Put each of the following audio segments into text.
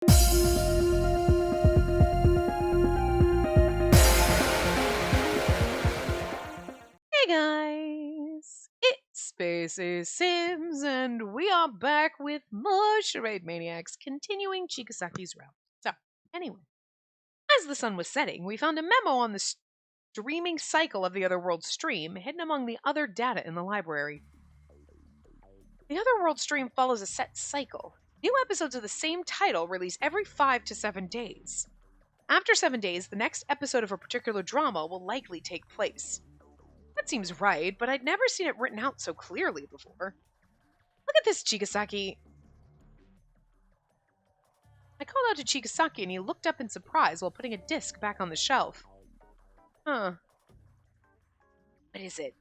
Hey guys, it's Spacey Sims, and we are back with more Charade Maniacs, continuing Chikasaki's route. So, anyway, as the sun was setting, we found a memo on the streaming cycle of the Otherworld stream, hidden among the other data in the library. The Otherworld stream follows a set cycle. New episodes of the same title release every 5 to 7 days. After 7 days, the next episode of a particular drama will likely take place. That seems right, but I'd never seen it written out so clearly before. Look at this, Chigasaki. I called out to Chigasaki and he looked up in surprise while putting a disc back on the shelf. Huh. What is it?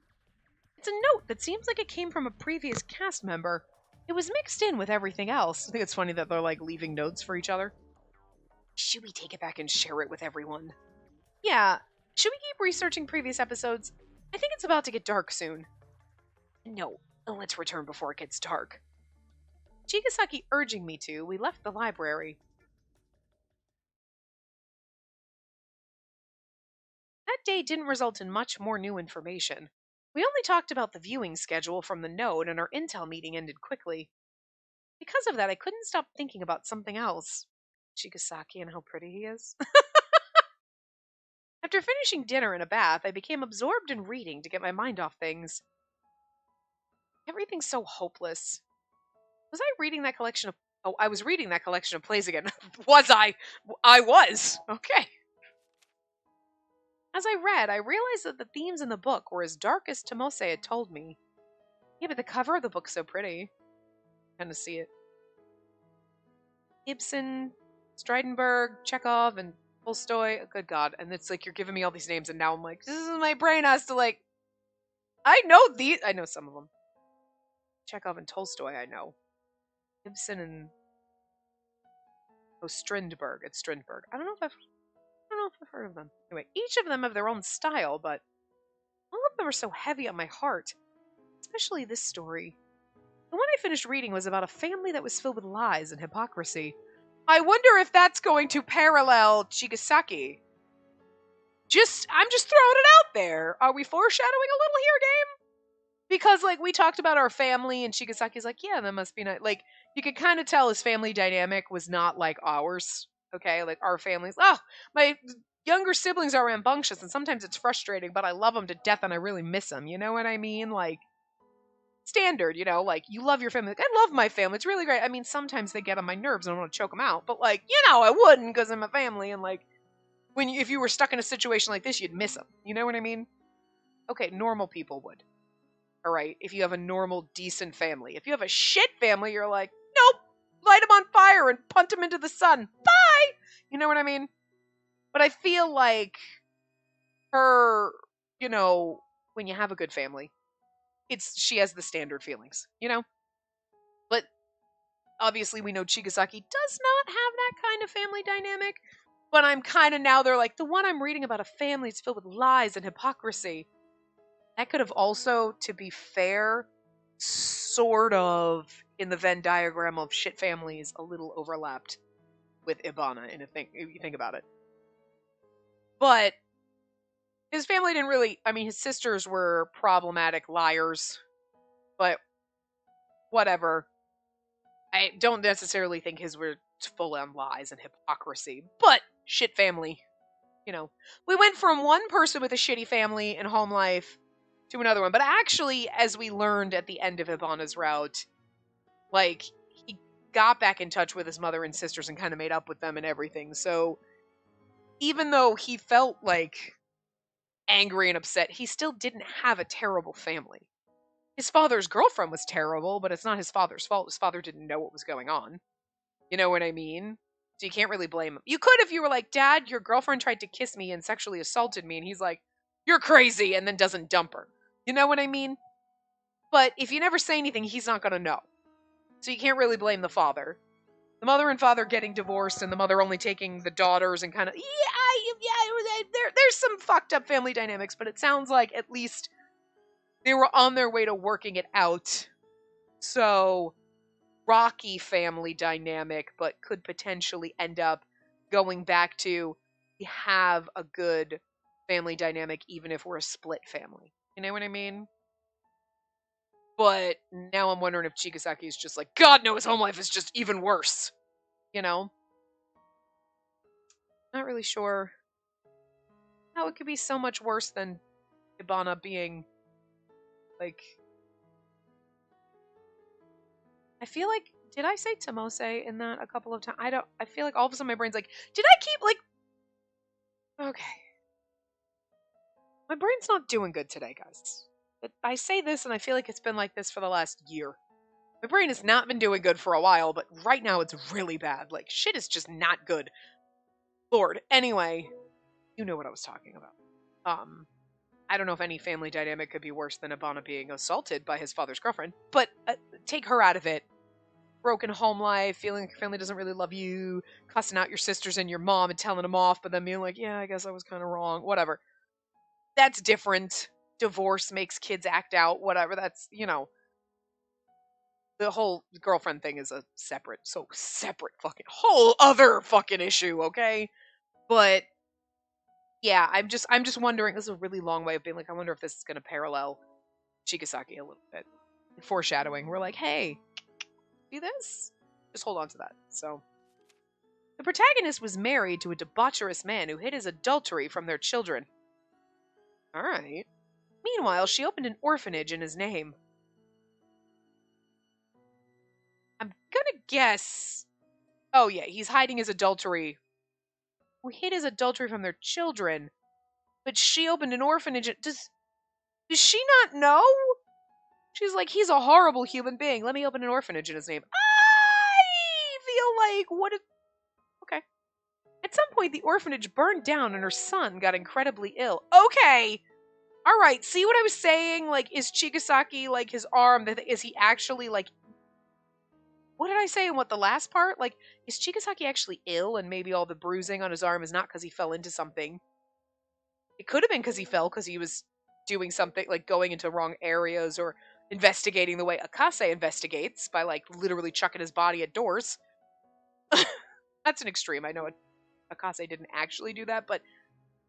It's a note that seems like it came from a previous cast member. It was mixed in with everything else. I think it's funny that they're like leaving notes for each other. Should we take it back and share it with everyone? Yeah. Should we keep researching previous episodes? I think it's about to get dark soon. No, let's return before it gets dark. Chigasaki urging me to, we left the library. That day didn't result in much more new information. We only talked about the viewing schedule from the node, and our intel meeting ended quickly. Because of that, I couldn't stop thinking about something else. Chigasaki and how pretty he is. After finishing dinner and a bath, I became absorbed in reading to get my mind off things. Everything's so hopeless. Was I reading that collection of... Oh, I was reading that collection of plays again. Was I? I was. Okay. As I read, I realized that the themes in the book were as dark as Tomose had told me. Yeah, but the cover of the book's so pretty. Kind of see it. Ibsen, Stridenberg, Chekhov, and Tolstoy. Oh, good God. And it's like you're giving me all these names, and now I'm like, this is my brain has to like... I know these. I know some of them. Chekhov and Tolstoy, I know. Ibsen and... Oh, Strindberg. It's Strindberg. I don't know if I've heard of them. Anyway, each of them have their own style, but all of them are so heavy on my heart. Especially this story. The one I finished reading was about a family that was filled with lies and hypocrisy. I wonder if that's going to parallel Chigasaki. I'm just throwing it out there. Are we foreshadowing a little here, game? Because, like, we talked about our family, and Chigasaki's like, yeah, that must be nice. Like, you could kind of tell his family dynamic was not like ours. Okay? Like, our family's, my younger siblings are rambunctious, and sometimes it's frustrating, but I love them to death, and I really miss them. You know what I mean? Like, standard, you know? Like, you love your family. Like, I love my family. It's really great. I mean, sometimes they get on my nerves, and I want to choke them out. But, like, I wouldn't, because I'm a family, and, like, if you were stuck in a situation like this, you'd miss them. You know what I mean? Okay, normal people would. Alright, if you have a normal, decent family. If you have a shit family, you're like, nope, light them on fire and punt them into the sun. Bye! You know what I mean? But I feel like her, when you have a good family, she has the standard feelings, But obviously we know Chigasaki does not have that kind of family dynamic. But I'm kind of now, they're like, the one I'm reading about a family is filled with lies and hypocrisy. That could have also, to be fair, sort of, in the Venn diagram of shit families, a little overlapped with Ibana, if you think about it. But his family didn't really... I mean, his sisters were problematic liars. But, whatever. I don't necessarily think his were full-on lies and hypocrisy. But, shit family. We went from one person with a shitty family and home life to another one. But actually, as we learned at the end of Ibana's route, like, he got back in touch with his mother and sisters and kind of made up with them and everything. So, even though he felt, like, angry and upset, he still didn't have a terrible family. His father's girlfriend was terrible, but it's not his father's fault. His father didn't know what was going on. You know what I mean? So you can't really blame him. You could if you were like, Dad, your girlfriend tried to kiss me and sexually assaulted me, and he's like, you're crazy, and then doesn't dump her. You know what I mean? But if you never say anything, he's not going to know. So you can't really blame the father. The mother and father getting divorced, and the mother only taking the daughters, and kind of, there's some fucked up family dynamics, but it sounds like at least they were on their way to working it out. So rocky family dynamic, but could potentially end up going back to we have a good family dynamic even if we're a split family. You know what I mean? But now I'm wondering if Chigasaki is just like, God, no, his home life is just even worse. You know? Not really sure how it could be so much worse than Ibana being, like... I feel like, did I say Tomose in that a couple of times? I feel like all of a sudden my brain's like, did I keep, like... Okay. My brain's not doing good today, guys. I say this and I feel like it's been like this for the last year. My brain has not been doing good for a while, but right now it's really bad. Like, shit is just not good. Lord. Anyway, you know what I was talking about. I don't know if any family dynamic could be worse than Ibana being assaulted by his father's girlfriend, but take her out of it. Broken home life, feeling like your family doesn't really love you, cussing out your sisters and your mom and telling them off, but then being like, yeah, I guess I was kind of wrong, whatever. That's different. Divorce makes kids act out, whatever. That's, the whole girlfriend thing is a separate fucking whole other fucking issue, okay? But yeah, I'm just wondering, this is a really long way of being like, I wonder if this is going to parallel Chigasaki a little bit. Foreshadowing. We're like, hey, see this? Just hold on to that. So, the protagonist was married to a debaucherous man who hid his adultery from their children. Alright. Meanwhile, she opened an orphanage in his name. I'm gonna guess... Oh yeah, he's hiding his adultery. Who hid his adultery from their children. But she opened an orphanage. Does she not know? She's like, he's a horrible human being. Let me open an orphanage in his name. I feel like, what is... Okay. At some point, the orphanage burned down and her son got incredibly ill. Okay! Alright, see what I was saying? Like, is Chigasaki, like, his arm, is he actually, like... What did I say in the last part? Like, is Chigasaki actually ill and maybe all the bruising on his arm is not because he fell into something? It could have been because he fell because he was doing something, like going into wrong areas or investigating the way Akase investigates by, like, literally chucking his body at doors. That's an extreme. I know Akase didn't actually do that, but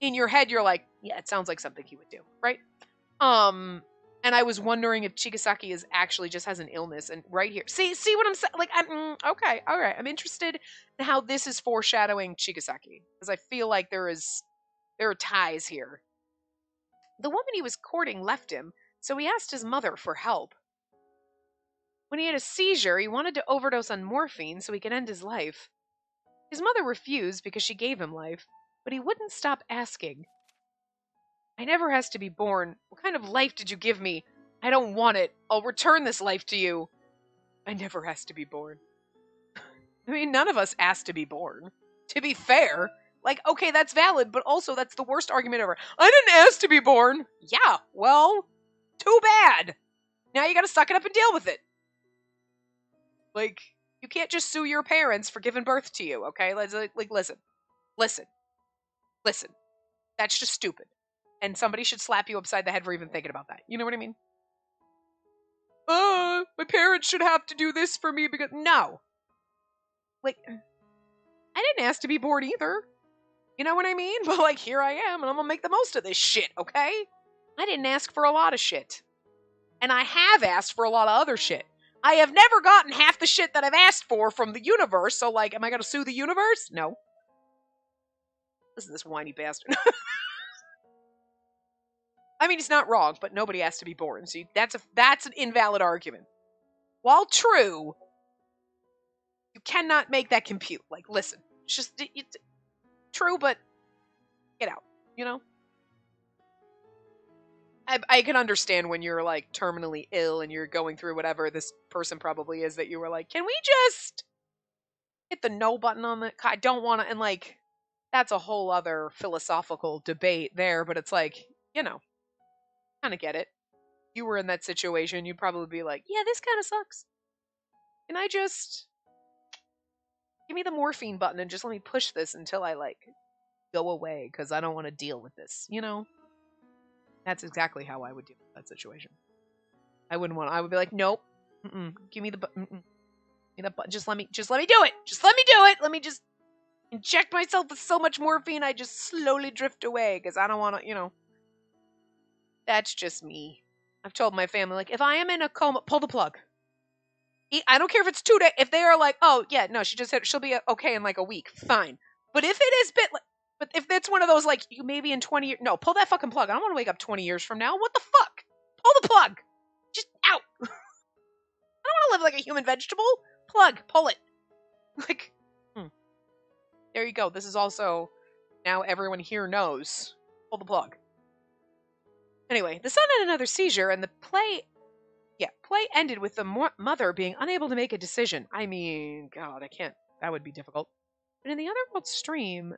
in your head you're like, yeah, it sounds like something he would do, right? And I was wondering if Chigasaki is actually just has an illness, and right here, see what I'm saying? Like, I'm okay, all right. I'm interested in how this is foreshadowing Chigasaki because I feel like there are ties here. The woman he was courting left him, so he asked his mother for help. When he had a seizure, he wanted to overdose on morphine so he could end his life. His mother refused because she gave him life, but he wouldn't stop asking. I never has to be born. What kind of life did you give me? I don't want it. I'll return this life to you. I never has to be born. I mean, none of us asked to be born. To be fair. Like, okay, that's valid, but also that's the worst argument ever. I didn't ask to be born. Yeah, well, too bad. Now you gotta suck it up and deal with it. Like, you can't just sue your parents for giving birth to you, okay? Like, listen. That's just stupid. And somebody should slap you upside the head for even thinking about that. You know what I mean? My parents should have to do this for me because... No. Like, I didn't ask to be born either. You know what I mean? But, like, here I am, and I'm gonna make the most of this shit, okay? I didn't ask for a lot of shit. And I have asked for a lot of other shit. I have never gotten half the shit that I've asked for from the universe, so, like, am I gonna sue the universe? No. Listen to this whiny bastard. I mean, he's not wrong, but nobody has to be born. See, that's an invalid argument. While true, you cannot make that compute. Like, listen, it's just it's true, but get out. You know, I can understand when you're like terminally ill and you're going through whatever this person probably is that you were like, can we just hit the no button on the? I don't want to, and like, that's a whole other philosophical debate there. But it's like, you know. Kind of get it. You were in that situation, you'd probably be like, yeah, this kind of sucks. Can I just give me the morphine button and just let me push this until I, like, go away because I don't want to deal with this, you know? That's exactly how I would deal with that situation. I would be like, nope, give me the button. Just let me do it. Just let me do it. Let me just inject myself with so much morphine I just slowly drift away because I don't want to, That's just me. I've told my family, like, if I am in a coma, pull the plug. I don't care if it's 2 days. If they are like, oh, yeah, no, she'll be okay in like a week. Fine. But if it is but if it's one of those, like, you maybe in 20 years, no, pull that fucking plug. I don't want to wake up 20 years from now. What the fuck? Pull the plug. Just out. I don't want to live like a human vegetable. Plug. Pull it. Like, there you go. This is also, now everyone here knows. Pull the plug. Anyway, the son had another seizure, and the play ended with the mother being unable to make a decision. I mean, God, I can't. That would be difficult. But in the other world stream,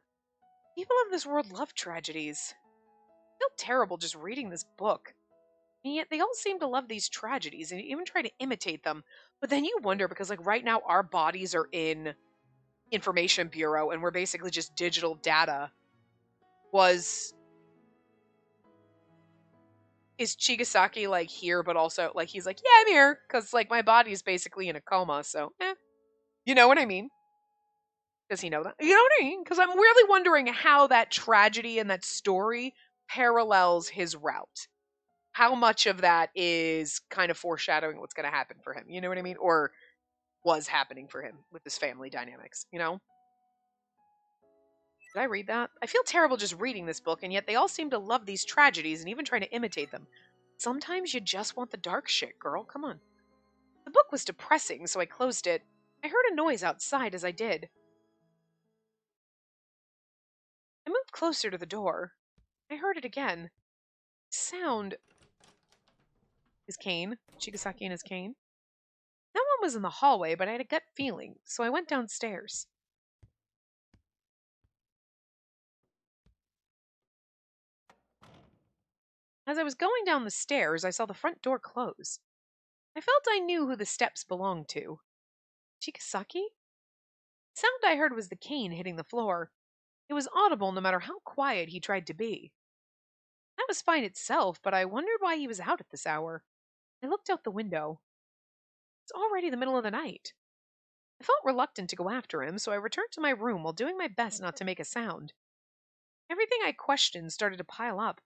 people of this world love tragedies. I feel terrible just reading this book. And yet they all seem to love these tragedies and even try to imitate them. But then you wonder, because like right now our bodies are in information bureau and we're basically just digital data. Is Chigasaki like here, but also like he's like, yeah, I'm here because like my body's basically in a coma, so you know what I mean? Does he know that? You know what I mean? Because I'm really wondering how that tragedy and that story parallels his route. How much of that is kind of foreshadowing what's going to happen for him? You know what I mean? Or was happening for him with his family dynamics, Did I read that? I feel terrible just reading this book, and yet they all seem to love these tragedies and even try to imitate them. Sometimes you just want the dark shit, girl. Come on. The book was depressing, so I closed it. I heard a noise outside as I did. I moved closer to the door. I heard it again. Sound. His cane. Chigasaki and his cane. No one was in the hallway, but I had a gut feeling, so I went downstairs. As I was going down the stairs, I saw the front door close. I felt I knew who the steps belonged to. Chigasaki? The sound I heard was the cane hitting the floor. It was audible no matter how quiet he tried to be. That was fine itself, but I wondered why he was out at this hour. I looked out the window. It's already the middle of the night. I felt reluctant to go after him, so I returned to my room while doing my best not to make a sound. Everything I questioned started to pile up.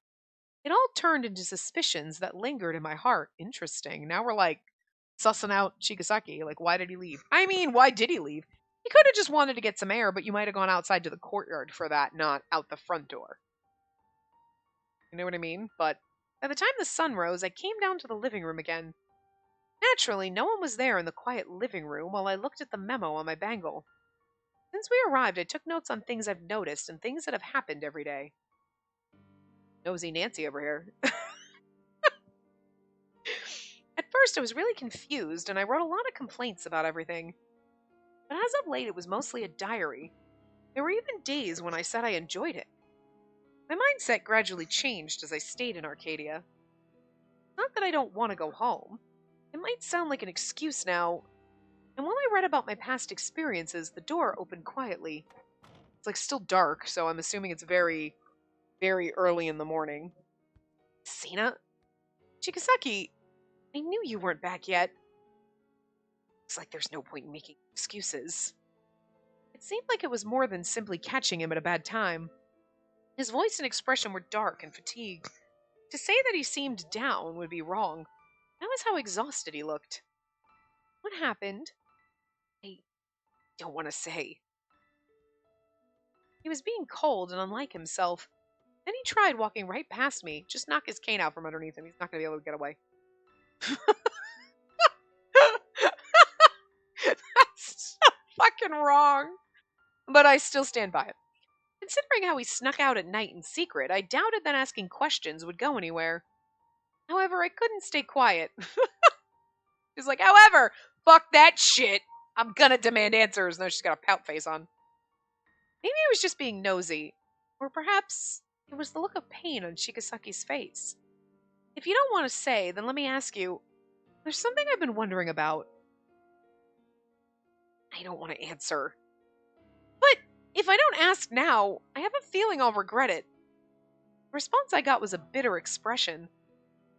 It all turned into suspicions that lingered in my heart. Interesting. Now we're like sussing out Chigasaki. Like, why did he leave? I mean, why did he leave? He could have just wanted to get some air, but you might have gone outside to the courtyard for that, not out the front door. You know what I mean? But by the time the sun rose, I came down to the living room again. Naturally, no one was there in the quiet living room while I looked at the memo on my bangle. Since we arrived, I took notes on things I've noticed and things that have happened every day. Nosy Nancy over here. At first, I was really confused, and I wrote a lot of complaints about everything. But as of late, it was mostly a diary. There were even days when I said I enjoyed it. My mindset gradually changed as I stayed in Arcadia. Not that I don't want to go home. It might sound like an excuse now, and while I read about my past experiences, the door opened quietly. It's like still dark, so I'm assuming it's very, very early in the morning. Sina? Chigasaki, I knew you weren't back yet. Looks like there's no point in making excuses. It seemed like it was more than simply catching him at a bad time. His voice and expression were dark and fatigued. To say that he seemed down would be wrong. That was how exhausted he looked. What happened? I don't want to say. He was being cold and unlike himself. Then he tried walking right past me. Just knock his cane out from underneath him. He's not going to be able to get away. That's so fucking wrong. But I still stand by it. Considering how he snuck out at night in secret, I doubted that asking questions would go anywhere. However, I couldn't stay quiet. He's like, however, fuck that shit. I'm gonna demand answers. No, she's got a pout face on. Maybe I was just being nosy. Or perhaps it was the look of pain on Chigasaki's face. If you don't want to say, then let me ask you, there's something I've been wondering about. I don't want to answer. But if I don't ask now, I have a feeling I'll regret it. The response I got was a bitter expression.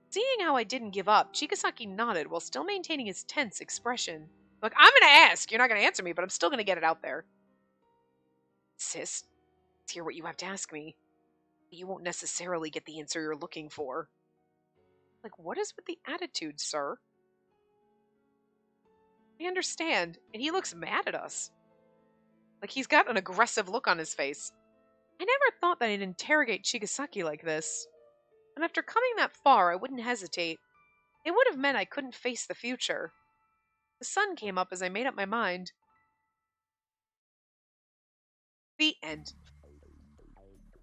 Seeing how I didn't give up, Chigasaki nodded while still maintaining his tense expression. Look, I'm gonna ask. You're not gonna answer me, but I'm still gonna get it out there. Sis, let's hear what you have to ask me. You won't necessarily get the answer you're looking for. Like, what is with the attitude, sir? I understand, and he looks mad at us. Like, he's got an aggressive look on his face. I never thought that I'd interrogate Chigasaki like this. And after coming that far, I wouldn't hesitate. It would have meant I couldn't face the future. The sun came up as I made up my mind. The end.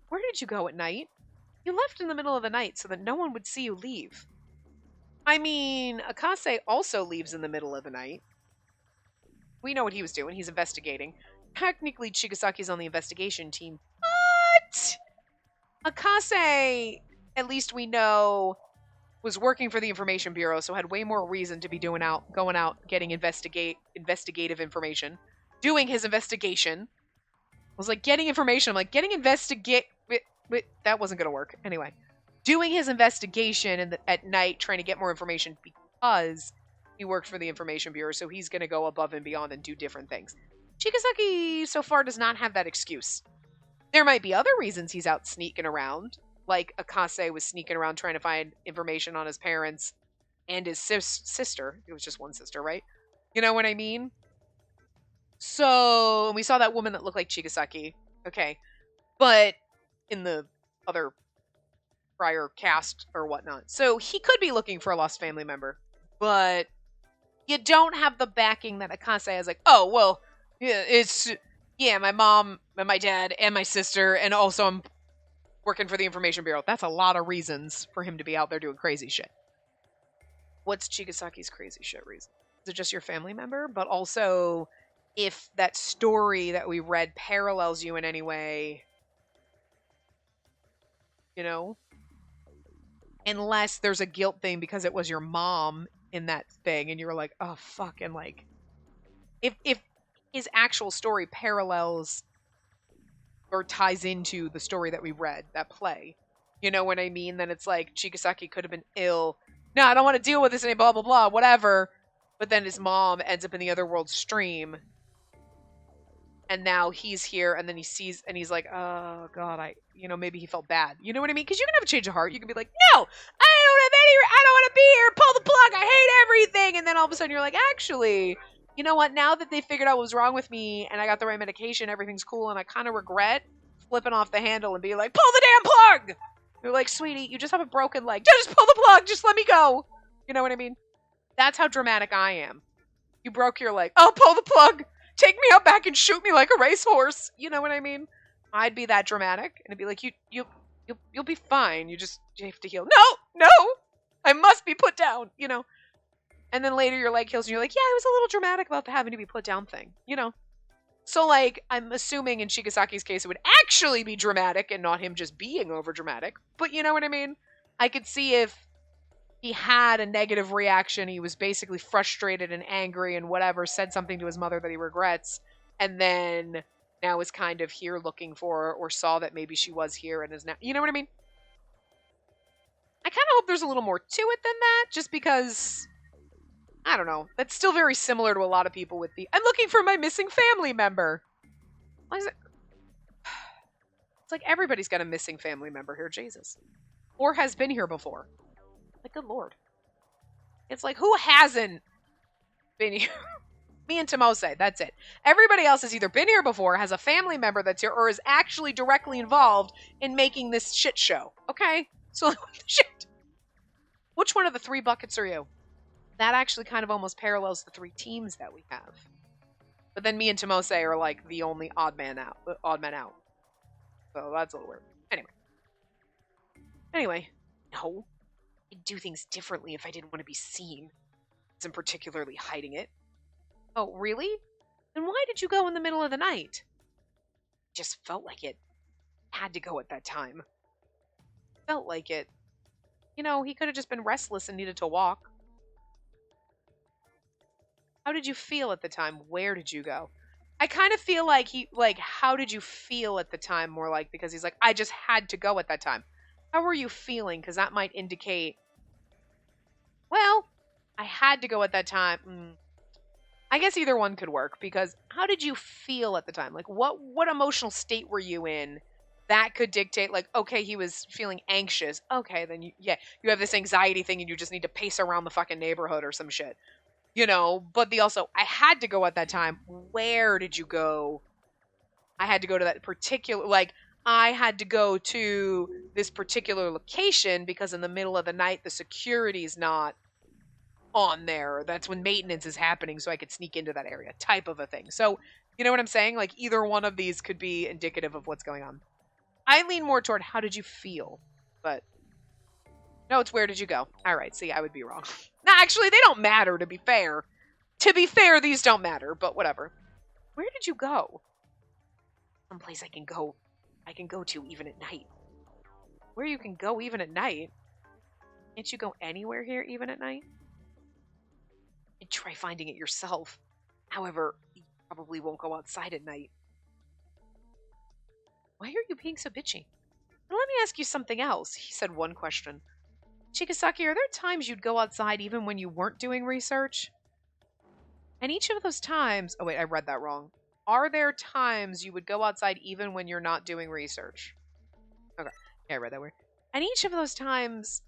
Where did you go at night? You left in the middle of the night so that no one would see you leave. I mean, Akase also leaves in the middle of the night. We know what he was doing. He's investigating. Technically, Chigasaki's on the investigation team. But Akase, at least we know, was working for the Information Bureau, so had way more reason to be going out, getting investigative information, doing his investigation. I was like, getting information. I'm like, that wasn't going to work. Anyway, doing his investigation at night, trying to get more information because he worked for the Information Bureau, so he's going to go above and beyond and do different things. Chigasaki so far does not have that excuse. There might be other reasons he's out sneaking around, like Akase was sneaking around trying to find information on his parents and his sister. It was just one sister, right? You know what I mean? So, we saw that woman that looked like Chigasaki. Okay. But in the other prior cast or whatnot. So, he could be looking for a lost family member. But you don't have the backing that Akase has, like, oh, well, yeah, my mom and my dad and my sister, and also I'm working for the Information Bureau. That's a lot of reasons for him to be out there doing crazy shit. What's Chigasaki's crazy shit reason? Is it just your family member? But also, if that story that we read parallels you in any way, you know? Unless there's a guilt thing because it was your mom in that thing, and you were like, oh, fuck, and like, if his actual story parallels or ties into the story that we read, that play, you know what I mean? Then it's like, Chigasaki could have been ill. No, I don't want to deal with this any blah, blah, blah, whatever. But then his mom ends up in the other world stream. And now he's here, and then he sees, and he's like, oh, God, maybe he felt bad. You know what I mean? Because you can have a change of heart. You can be like, no, I don't want to be here. Pull the plug. I hate everything. And then all of a sudden you're like, actually, you know what? Now that they figured out what was wrong with me, and I got the right medication, everything's cool, and I kind of regret flipping off the handle and being like, pull the damn plug! They're like, sweetie, you just have a broken leg. Just pull the plug. Just let me go. You know what I mean? That's how dramatic I am. You broke your leg. Oh, pull the plug. Take me out back and shoot me like a racehorse. You know what I mean? I'd be that dramatic, and it'd be like, you'll be fine. You have to heal. No, I must be put down. You know. And then later your leg heals, and you're like, yeah, it was a little dramatic about the having to be put down thing. You know. So like, I'm assuming in Chigasaki's case it would actually be dramatic and not him just being over dramatic. But you know what I mean? I could see if he had a negative reaction, he was basically frustrated and angry and whatever, said something to his mother that he regrets, and then now is kind of here looking for her, or saw that maybe she was here and is now, you know what I mean? I kind of hope there's a little more to it than that, just because, I don't know, that's still very similar to a lot of people with the, I'm looking for my missing family member. Why is it? It's like everybody's got a missing family member here, Jesus. Or has been here before. Like, good lord. It's like, who hasn't been here? Me and Tomose, that's it. Everybody else has either been here before, has a family member that's here, or is actually directly involved in making this shit show. Okay? So, shit. Which one of the three buckets are you? That actually kind of almost parallels the three teams that we have. But then me and Tomose are like the only odd man out. So that's a little weird. Anyway. No. I'd do things differently if I didn't want to be seen. I wasn't particularly hiding it. Oh, really? Then why did you go in the middle of the night? Just felt like it. Had to go at that time. Felt like it. You know, he could have just been restless and needed to walk. How did you feel at the time? Where did you go? I kind of feel like how did you feel at the time? More like, because he's like, I just had to go at that time. How were you feeling? Because that might indicate, well, I had to go at that time. I guess either one could work, because how did you feel at the time? Like, what emotional state were you in that could dictate, like, okay, he was feeling anxious. Okay, then you have this anxiety thing and you just need to pace around the fucking neighborhood or some shit. But I had to go at that time. Where did you go? I had to go to that particular, like, I had to go to this particular location because in the middle of the night the security's not on there. That's when maintenance is happening, so I could sneak into that area, type of a thing. So, you know what I'm saying? Like, either one of these could be indicative of what's going on. I lean more toward how did you feel, but no, it's where did you go? All right, see, I would be wrong. No, actually, they don't matter, to be fair. To be fair, these don't matter, but whatever. Where did you go? Someplace I can go to even at night. Where you can go even at night? Can't you go anywhere here even at night? And try finding it yourself. However, you probably won't go outside at night. Why are you being so bitchy? Now let me ask you something else, he said one question. Chigasaki, are there times you'd go outside even when you weren't doing research? And each of those times... Oh, wait, I read that wrong. Are there times you would go outside even when you're not doing research? Okay. Yeah, I read that weird. And each of those times,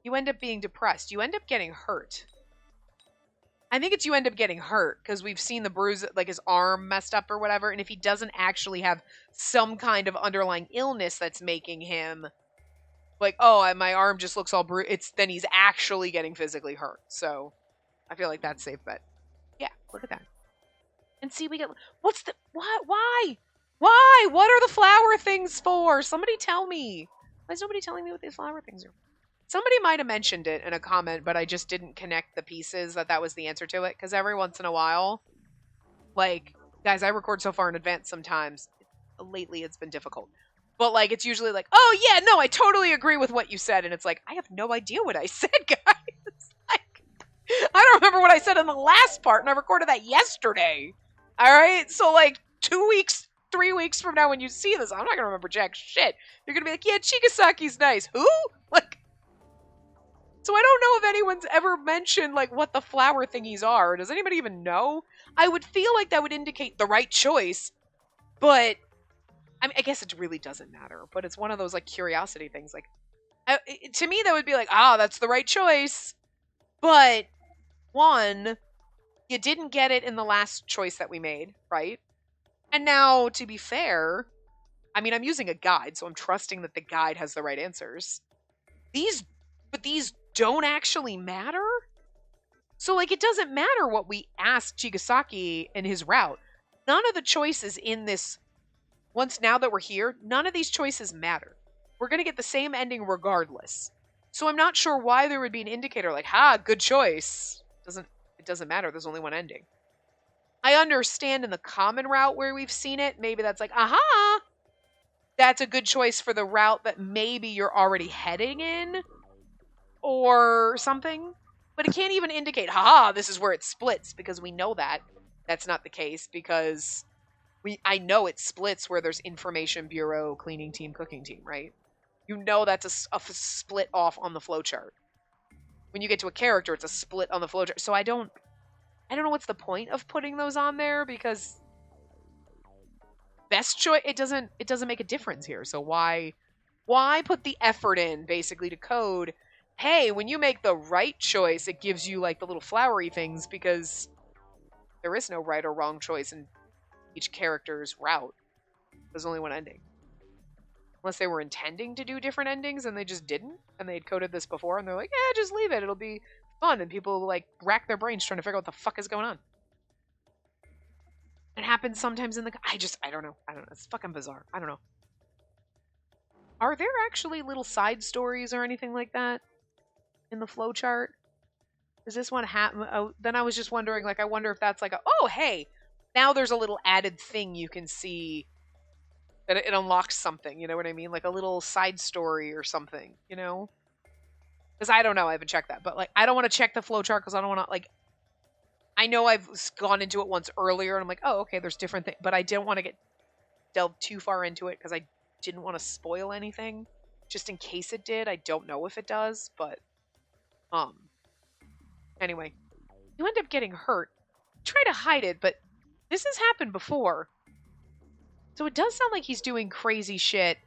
you end up being depressed. You end up getting hurt. I think it's you end up getting hurt, because we've seen the bruise, like his arm messed up or whatever, and if he doesn't actually have some kind of underlying illness that's making him, like, oh, my arm just looks all bruised, then he's actually getting physically hurt. So, I feel like that's a safe bet. Yeah, look at that. And see, we get, what's the, what, why? Why? What are the flower things for? Somebody tell me. Why is nobody telling me what these flower things are? Somebody might have mentioned it in a comment, but I just didn't connect the pieces that was the answer to it. Because every once in a while, like, guys, I record so far in advance sometimes. Lately, it's been difficult. But, like, it's usually like, oh, yeah, no, I totally agree with what you said. And it's like, I have no idea what I said, guys. Like, I don't remember what I said in the last part, and I recorded that yesterday. All right? So, like, 2 weeks, 3 weeks from now when you see this, I'm not going to remember jack shit. You're going to be like, yeah, Chigasaki's nice. Who? Like, so I don't know if anyone's ever mentioned, like, what the flower thingies are. Does anybody even know? I would feel like that would indicate the right choice, but I mean, I guess it really doesn't matter. But it's one of those, like, curiosity things. Like, to me, that would be like, that's the right choice. But, one, you didn't get it in the last choice that we made, right? And now, to be fair, I mean, I'm using a guide, so I'm trusting that the guide has the right answers. These don't actually matter? So, like, it doesn't matter what we asked Chigasaki in his route. None of the choices in this, now that we're here, none of these choices matter. We're going to get the same ending regardless. So I'm not sure why there would be an indicator like, good choice. It doesn't matter. There's only one ending. I understand in the common route where we've seen it, maybe that's like, that's a good choice for the route that maybe you're already heading in. Or something, but it can't even indicate, this is where it splits, because we know that that's not the case, because I know it splits where there's information bureau, cleaning team, cooking team, right? You know that's a split off on the flowchart. When you get to a character, it's a split on the flowchart. So I don't know what's the point of putting those on there, because best choice, it doesn't make a difference here. So why put the effort in basically to code, hey, when you make the right choice, it gives you, like, the little flowery things, because there is no right or wrong choice in each character's route. There's only one ending. Unless they were intending to do different endings and they just didn't, and they had coded this before, and they're like, just leave it, it'll be fun, and people, like, rack their brains trying to figure out what the fuck is going on. It happens sometimes in the... I don't know. It's fucking bizarre. I don't know. Are there actually little side stories or anything like that in the flowchart? Does this one happen? Oh, then I was just wondering, like, I wonder if that's like hey, now there's a little added thing you can see that it unlocks something, you know what I mean? Like a little side story or something, you know? Because I don't know, I haven't checked that. But, like, I don't want to check the flowchart because I don't want to, like, I know I've gone into it once earlier and I'm like, okay, there's different things. But I didn't want to delve too far into it because I didn't want to spoil anything. Just in case it did. I don't know if it does, but... Anyway, you end up getting hurt. Try to hide it, but this has happened before. So it does sound like he's doing crazy shit.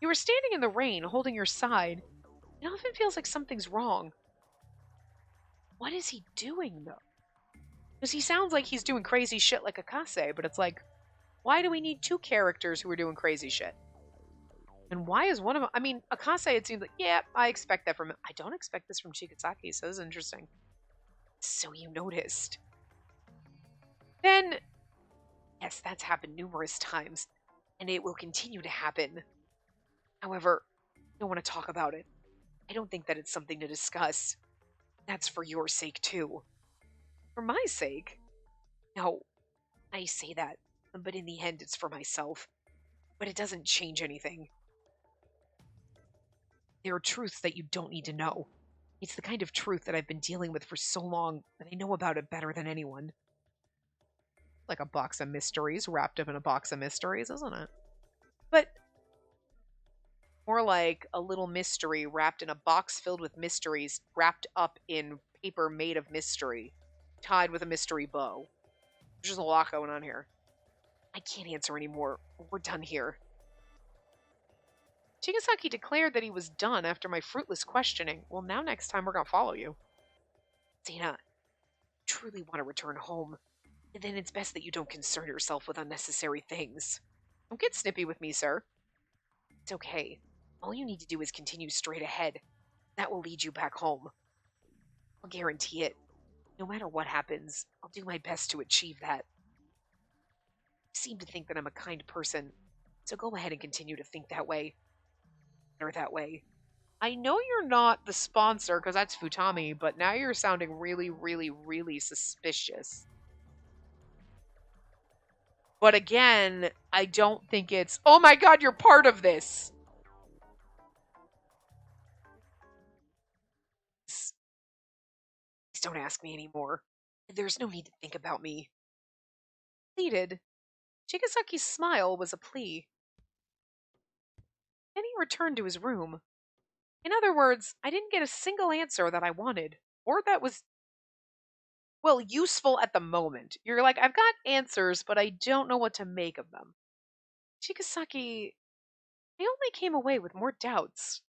You were standing in the rain, holding your side. It often feels like something's wrong. What is he doing, though? Because he sounds like he's doing crazy shit like Akase, but it's like, why do we need two characters who are doing crazy shit? And why is one of them... I mean, Akase, it seems like, yeah, I expect that from him. I don't expect this from Chigasaki, so this is interesting. So you noticed. Then, yes, that's happened numerous times, and it will continue to happen. However, I don't want to talk about it. I don't think that it's something to discuss. That's for your sake, too. For my sake? No, I say that, but in the end, it's for myself. But it doesn't change anything. There are truths that you don't need to know. It's the kind of truth that I've been dealing with for so long that I know about it better than anyone. Like a box of mysteries wrapped up in a box of mysteries, isn't it? But more like a little mystery wrapped in a box filled with mysteries, wrapped up in paper made of mystery, tied with a mystery bow. There's just a lot going on here. I can't answer anymore. We're done here. Chigasaki declared that he was done after my fruitless questioning. Well, now next time we're gonna follow you. Dana, I truly want to return home. And then it's best that you don't concern yourself with unnecessary things. Don't get snippy with me, sir. It's okay. All you need to do is continue straight ahead. That will lead you back home. I'll guarantee it. No matter what happens, I'll do my best to achieve that. You seem to think that I'm a kind person, so go ahead and continue to think that way. Or that way. I know you're not the sponsor, because that's Futami, but now you're sounding really, really, really suspicious. But again, I don't think it's, oh my god, you're part of this! Please don't ask me anymore. There's no need to think about me. Pleaded. Chigasaki's smile was a plea. Then he returned to his room. In other words, I didn't get a single answer that I wanted, or that was, well, useful at the moment. You're like, I've got answers, but I don't know what to make of them. Chigasaki, I only came away with more doubts.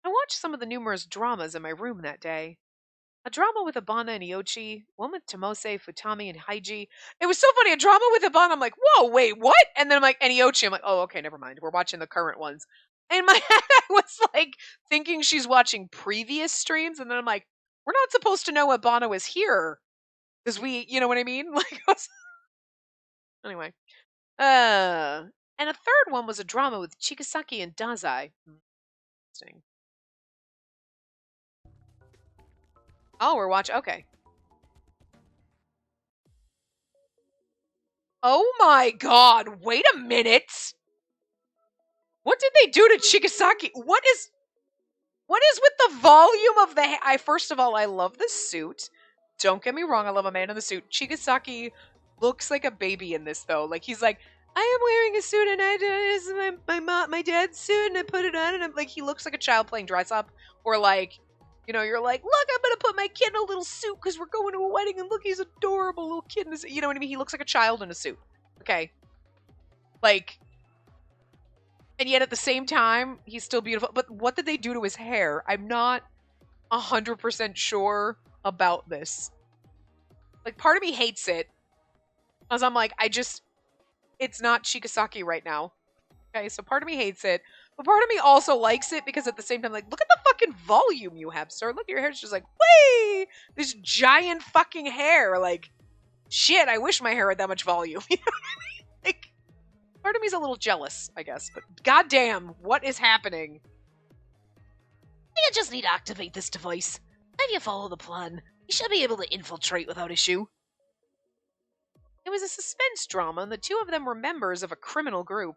I watched some of the numerous dramas in my room that day. A drama with Abana and Iochi, one with Tomose, Futami, and Haiji. It was so funny, a drama with Abana, I'm like, whoa, wait, what? And then I'm like, and Iochi, I'm like, oh, okay, never mind. We're watching the current ones. In my head, I was like, thinking she's watching previous streams, and then I'm like, we're not supposed to know Abana was here. Because we, you know what I mean? Like, anyway. And a third one was a drama with Chigasaki and Dazai. Interesting. Oh, we're watching. Okay. Oh my god, wait a minute! What did they do to Chigasaki? What is with the volume of the first of all, I love the suit. Don't get me wrong, I love a man in the suit. Chigasaki looks like a baby in this though. Like he's like, I am wearing a suit and this is my dad's suit and I put it on and I'm like, he looks like a child playing dress up. Or like, you know, you're like, look, I'm gonna put my kid in a little suit because we're going to a wedding and look, he's adorable little kid in this. You know what I mean? He looks like a child in a suit. Okay. Like, and yet at the same time, he's still beautiful. But what did they do to his hair? I'm not 100% sure about this. Like, part of me hates it. Because I'm like, it's not Chigasaki right now. Okay, so part of me hates it. But part of me also likes it because at the same time, like, look at the fucking volume you have, sir. Look at your hair. It's just like, whee! This giant fucking hair. Like, shit, I wish my hair had that much volume. You know what I mean? Like, part of me's a little jealous, I guess. But goddamn, what is happening? You just need to activate this device. If you follow the plan, you should be able to infiltrate without issue. It was a suspense drama, and the two of them were members of a criminal group.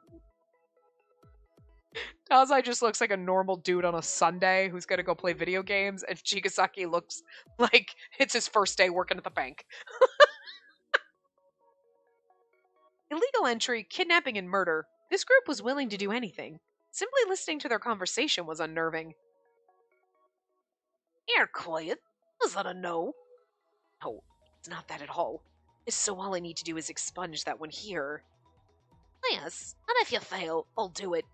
Dazai just looks like a normal dude on a Sunday who's gonna go play video games, and Chigasaki looks like it's his first day working at the bank. Illegal entry, kidnapping, and murder. This group was willing to do anything. Simply listening to their conversation was unnerving. You're quiet. Was that a no? No, it's not that at all. So all I need to do is expunge that one here. Yes, and if you fail, I'll do it.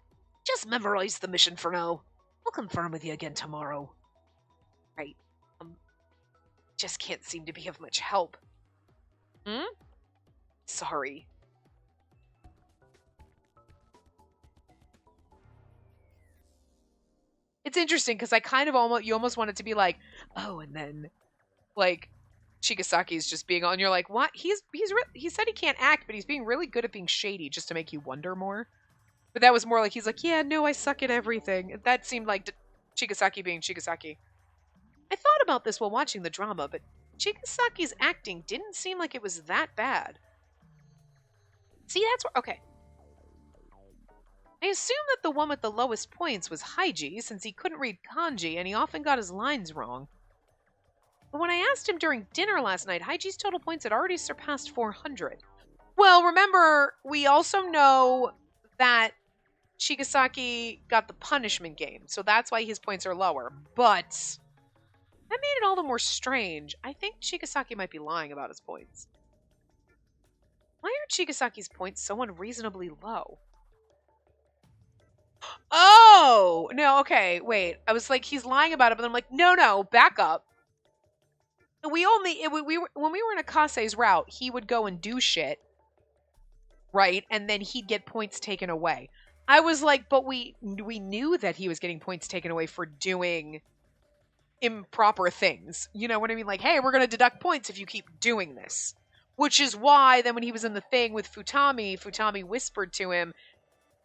Just memorize the mission for now. I'll confirm with you again tomorrow. Right. Just can't seem to be of much help. Sorry. It's interesting because I kind of you almost want it to be like, oh, and then, like, Chigasaki's just being on. You're like, what? He said he can't act, but he's being really good at being shady just to make you wonder more. But that was more like he's like, yeah, no, I suck at everything. That seemed like Chigasaki being Chigasaki. I thought about this while watching the drama, but Chigasaki's acting didn't seem like it was that bad. See, that's where... Okay. I assume that the one with the lowest points was Haiji, since he couldn't read kanji and he often got his lines wrong. But when I asked him during dinner last night, Haiji's total points had already surpassed 400. Well, remember, we also know that Chigasaki got the punishment game, so that's why his points are lower. But that made it all the more strange. I think Chigasaki might be lying about his points. Why are Chigasaki's points so unreasonably low? Oh! No, okay, wait. I was like, he's lying about it, but I'm like, no, back up. When we were in Akase's route, he would go and do shit, right? And then he'd get points taken away. I was like, but we knew that he was getting points taken away for doing improper things. You know what I mean? Like, hey, we're going to deduct points if you keep doing this. Which is why then when he was in the thing with Futami whispered to him,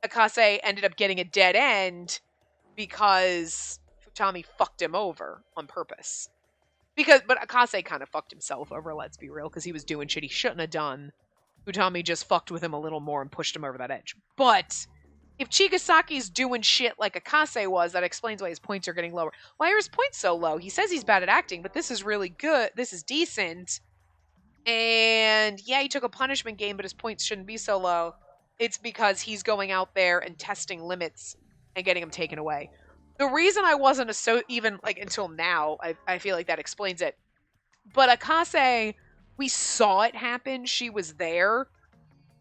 Akase ended up getting a dead end because Futami fucked him over on purpose. But Akase kind of fucked himself over, let's be real, because he was doing shit he shouldn't have done. Futami just fucked with him a little more and pushed him over that edge. But if Chigasaki's doing shit like Akase was, that explains why his points are getting lower. Why are his points so low? He says he's bad at acting, but this is really good. This is decent. And yeah, he took a punishment game, but his points shouldn't be so low. It's because he's going out there and testing limits and getting them taken away. The reason I wasn't even like until now, I feel like that explains it. But Akase, we saw it happen. She was there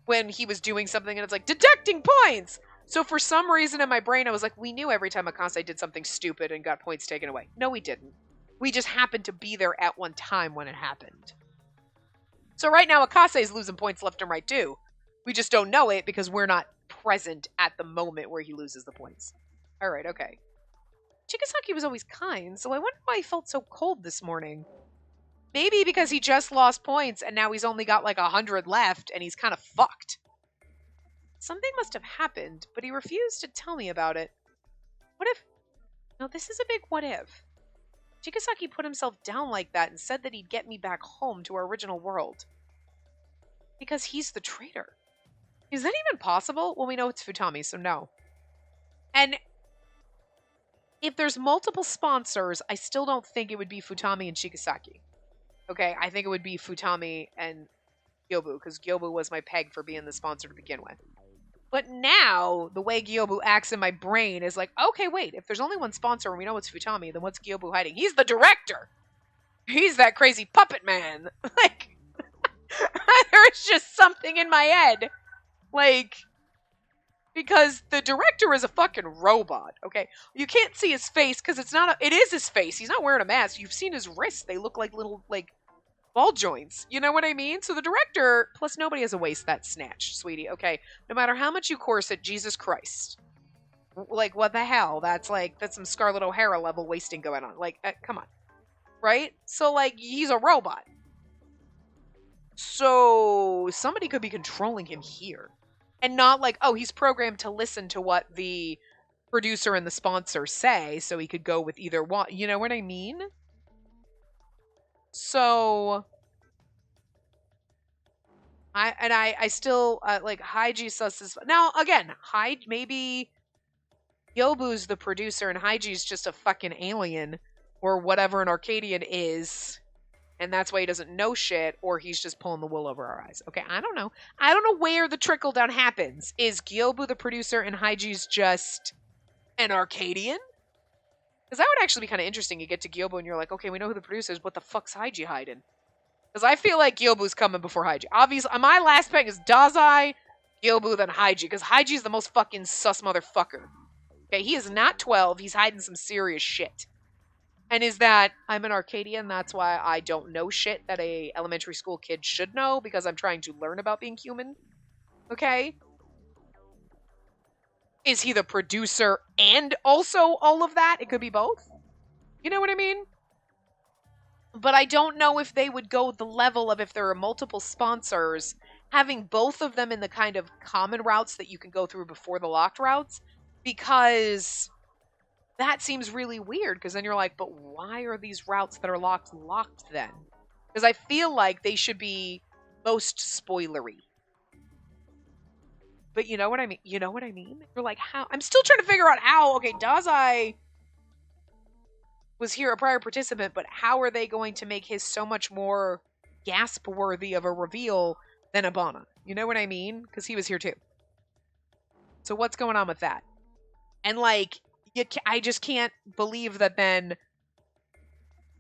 when he was doing something, and it's like deducting points. So for some reason in my brain, I was like, we knew every time Akase did something stupid and got points taken away. No, we didn't. We just happened to be there at one time when it happened. So right now, Akase is losing points left and right too. We just don't know it because we're not present at the moment where he loses the points. All right, okay. Chigasaki was always kind, so I wonder why he felt so cold this morning. Maybe because he just lost points and now he's only got like 100 left and he's kind of fucked. Something must have happened, but he refused to tell me about it. What if... No, this is a big what if. Chigasaki put himself down like that and said that he'd get me back home to our original world. Because he's the traitor. Is that even possible? Well, we know it's Futami, so no. And if there's multiple sponsors, I still don't think it would be Futami and Chigasaki. Okay, I think it would be Futami and Gyobu, because Gyobu was my peg for being the sponsor to begin with. But now, the way Gyobu acts in my brain is like, okay, wait, if there's only one sponsor and we know it's Futami, then what's Gyobu hiding? He's the director! He's that crazy puppet man! Like, there's just something in my head. Like, because the director is a fucking robot, okay? You can't see his face because it is his face. He's not wearing a mask. You've seen his wrists. They look like little, like, ball joints. You know what I mean? So the director, plus nobody has a waist that's snatched, sweetie, okay? No matter how much you corset, Jesus Christ. Like, what the hell? That's some Scarlett O'Hara level wasting going on. Like, come on. Right? So, like, he's a robot. So, somebody could be controlling him here. And not like, oh, he's programmed to listen to what the producer and the sponsor say, so he could go with either one. You know what I mean? So, I still, like, Haiji sus. Now, again, maybe Yobu's the producer and Haiji's just a fucking alien or whatever an Arcadian is. And that's why he doesn't know shit, or he's just pulling the wool over our eyes. Okay, I don't know. I don't know where the trickle down happens. Is Gyobu the producer and Haiji's just an Arcadian? Because that would actually be kind of interesting. You get to Gyobu and you're like, okay, we know who the producer is. What the fuck's Haiji hiding? Because I feel like Gyobu's coming before Haiji. Obviously, my last pick is Dazai, Gyobu, then Haiji. Because Haiji's the most fucking sus motherfucker. Okay, he is not 12. He's hiding some serious shit. And is that I'm an Arcadian, that's why I don't know shit that a elementary school kid should know, because I'm trying to learn about being human. Okay? Is he the producer and also all of that? It could be both. You know what I mean? But I don't know if they would go the level of, if there are multiple sponsors, having both of them in the kind of common routes that you can go through before the locked routes, because that seems really weird, because then you're like, but why are these routes that are locked then? Because I feel like they should be most spoilery. But you know what I mean? You know what I mean? You're like, how? I'm still trying to figure out how. Okay, Dazai was here a prior participant, but how are they going to make his so much more gasp-worthy of a reveal than Ibana? You know what I mean? Because he was here too. So what's going on with that? And like, I just can't believe that then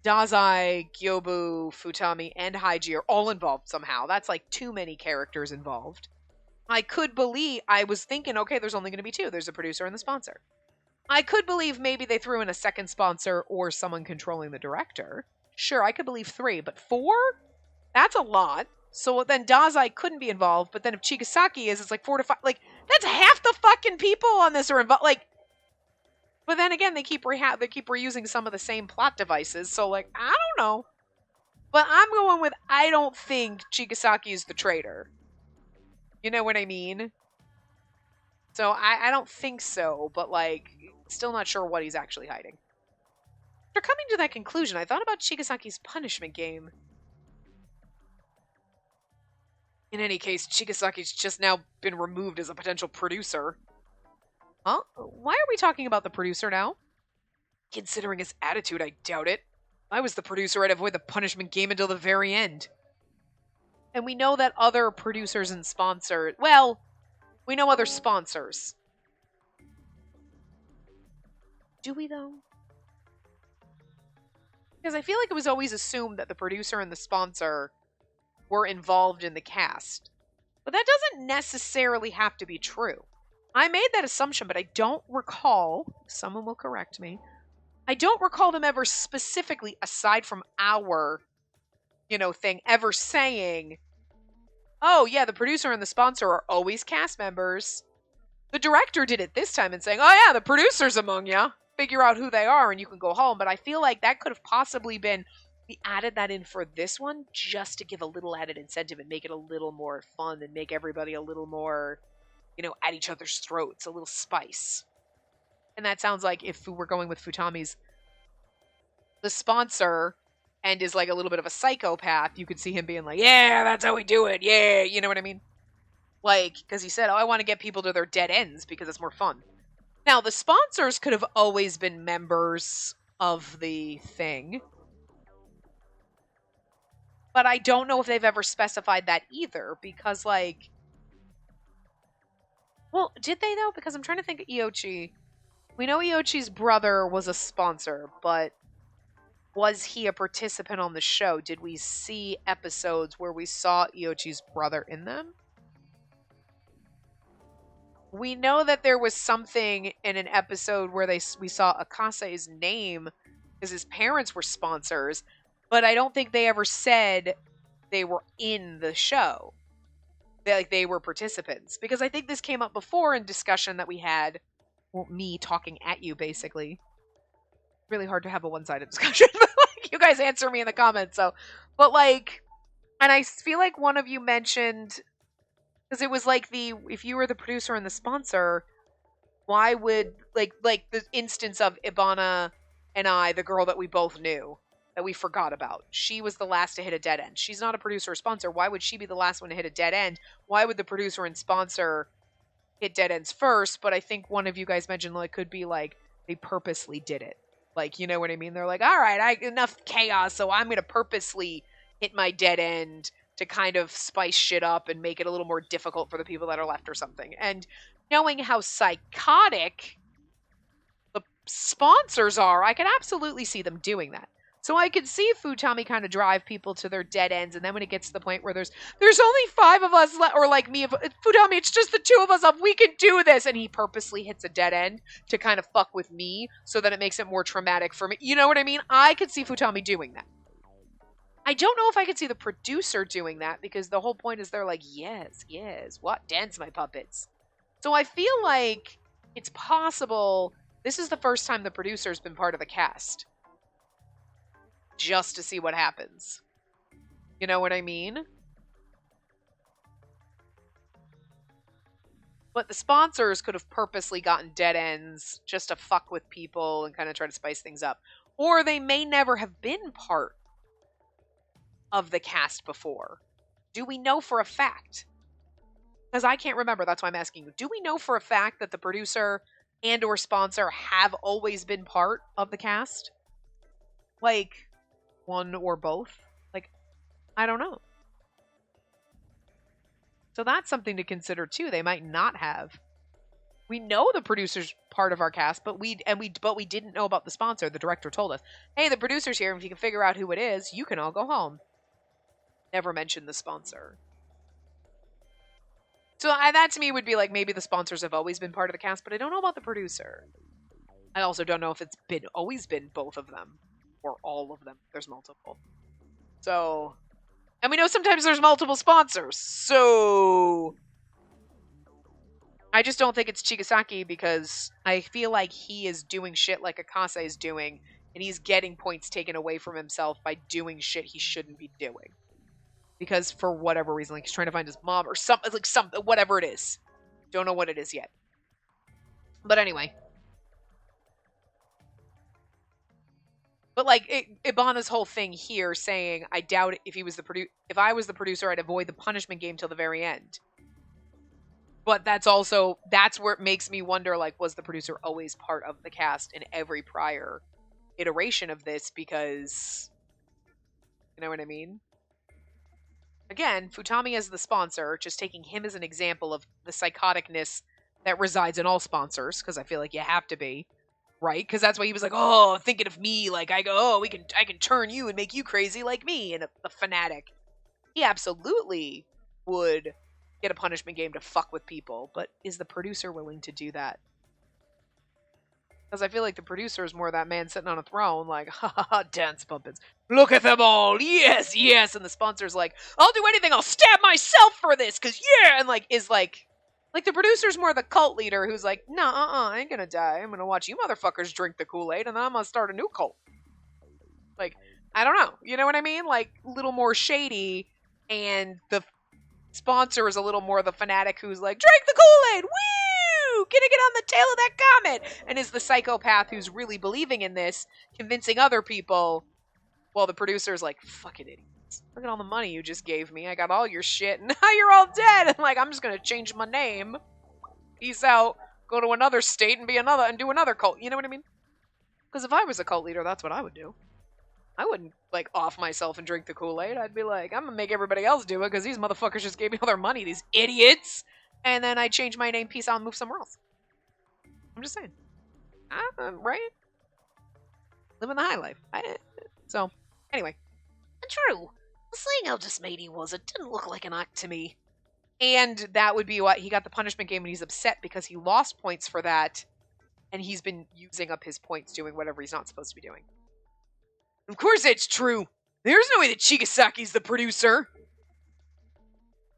Dazai, Gyobu, Futami, and Haiji are all involved somehow. That's like too many characters involved. I was thinking, okay, there's only going to be two. There's a producer and the sponsor. I could believe maybe they threw in a second sponsor or someone controlling the director. Sure, I could believe 3, but 4? That's a lot. So then Dazai couldn't be involved, but then if Chigasaki is, it's like 4 to 5. Like, that's half the fucking people on this are involved. Like, but then again, they keep reusing some of the same plot devices, so like, I don't know. But I'm going with, I don't think Chigasaki is the traitor. You know what I mean? So I don't think so, but like, still not sure what he's actually hiding. After coming to that conclusion, I thought about Chigasaki's punishment game. In any case, Chigasaki's just now been removed as a potential producer. Huh? Why are we talking about the producer now? Considering his attitude, I doubt it. If I was the producer, I'd avoid the punishment game until the very end. And we know that other producers and sponsors... Well, we know other sponsors. Do we, though? Because I feel like it was always assumed that the producer and the sponsor were involved in the cast. But that doesn't necessarily have to be true. I made that assumption, but I don't recall, someone will correct me, I don't recall them ever specifically, aside from our, thing, ever saying, oh yeah, the producer and the sponsor are always cast members. The director did it this time and saying, oh yeah, the producer's among ya. Figure out who they are and you can go home. But I feel like that could have possibly been, we added that in for this one just to give a little added incentive and make it a little more fun and make everybody a little more, at each other's throats, a little spice. And that sounds like if we're going with Futami's the sponsor and is like a little bit of a psychopath, you could see him being like, yeah, that's how we do it. Yeah, you know what I mean? Like, because he said, oh, I want to get people to their dead ends because it's more fun. Now, the sponsors could have always been members of the thing. But I don't know if they've ever specified that either, because, like... Well, did they, though? Because I'm trying to think of Iochi. We know Iochi's brother was a sponsor, but was he a participant on the show? Did we see episodes where we saw Iochi's brother in them? We know that there was something in an episode where we saw Akase's name because his parents were sponsors, but I don't think they ever said they were in the show. They were participants. Because I think this came up before in discussion that we had, well, me talking at you, basically. Really hard to have a one-sided discussion, but like, you guys answer me in the comments, so. But like, and I feel like one of you mentioned, because it was like if you were the producer and the sponsor, why would, like the instance of Ibana and I, the girl that we both knew, that we forgot about. She was the last to hit a dead end. She's not a producer or sponsor. Why would she be the last one to hit a dead end? Why would the producer and sponsor hit dead ends first? But I think one of you guys mentioned, like, could be like, they purposely did it. Like, you know what I mean? They're like, all right, enough chaos, so I'm going to purposely hit my dead end to kind of spice shit up and make it a little more difficult for the people that are left or something. And knowing how psychotic the sponsors are, I can absolutely see them doing that. So I could see Futami kind of drive people to their dead ends, and then when it gets to the point where there's only 5 of us left, or like me, if Futami, it's just the 2 of us up, we can do this, and he purposely hits a dead end to kind of fuck with me, so that it makes it more traumatic for me. You know what I mean? I could see Futami doing that. I don't know if I could see the producer doing that, because the whole point is they're like, yes, what? Dance, my puppets. So I feel like it's possible this is the first time the producer's been part of the cast. Just to see what happens. You know what I mean? But the sponsors could have purposely gotten dead ends just to fuck with people and kind of try to spice things up. Or they may never have been part of the cast before. Do we know for a fact? Because I can't remember, that's why I'm asking you. Do we know for a fact that the producer and or sponsor have always been part of the cast? Like, one or both? Like, I don't know. So that's something to consider too. They might not have. We know the producer's part of our cast, but we didn't know about the sponsor. The director told us, hey, the producer's here, and if you can figure out who it is, you can all go home. Never mentioned the sponsor. So that to me would be like, maybe the sponsors have always been part of the cast, but I don't know about the producer. I also don't know if it's always been both of them or all of them. There's multiple. So, and we know sometimes there's multiple sponsors. So I just don't think it's Chigasaki, because I feel like he is doing shit like Akase is doing, and he's getting points taken away from himself by doing shit he shouldn't be doing. Because for whatever reason, like he's trying to find his mom or something, like something, whatever it is. Don't know what it is yet. But anyway. But like Ibana's whole thing here saying, I doubt if I was the producer, I'd avoid the punishment game till the very end. But that's where it makes me wonder, like, was the producer always part of the cast in every prior iteration of this? Because, you know what I mean? Again, Futami as the sponsor, just taking him as an example of the psychoticness that resides in all sponsors, because I feel like you have to be, right? Because that's why he was like, oh, thinking of me, like I go, oh, I can turn you and make you crazy like me, and a fanatic. He absolutely would get a punishment game to fuck with people, but is the producer willing to do that? Because I feel like the producer is more that man sitting on a throne, like, ha ha ha, dance puppets. Look at them all, yes, yes. And the sponsor's like, I'll do anything, I'll stab myself for this, because yeah, and like, is like the producer's more the cult leader who's like, nah, I ain't gonna die. I'm gonna watch you motherfuckers drink the Kool-Aid, and then I'm gonna start a new cult. Like, I don't know. You know what I mean? Like, a little more shady, and the sponsor is a little more the fanatic who's like, drink the Kool-Aid, woo! Gonna get on the tail of that comet! And is the psychopath who's really believing in this, convincing other people, while the producer's like, fucking idiots. Look at all the money you just gave me. I got all your shit, and now you're all dead! And like, I'm just gonna change my name. Peace out. Go to another state and do another cult. You know what I mean? Because if I was a cult leader, that's what I would do. I wouldn't, like, off myself and drink the Kool-Aid. I'd be like, I'm gonna make everybody else do it, because these motherfuckers just gave me all their money, these idiots! And then I change my name, peace out, and move somewhere else. I'm just saying. Right? Living the high life. So, anyway. True. The saying Eldest Matey was, it didn't look like an act to me. And that would be what, he got the punishment game, and he's upset because he lost points for that, and he's been using up his points doing whatever he's not supposed to be doing. Of course it's true. There's no way that Chigasaki's the producer.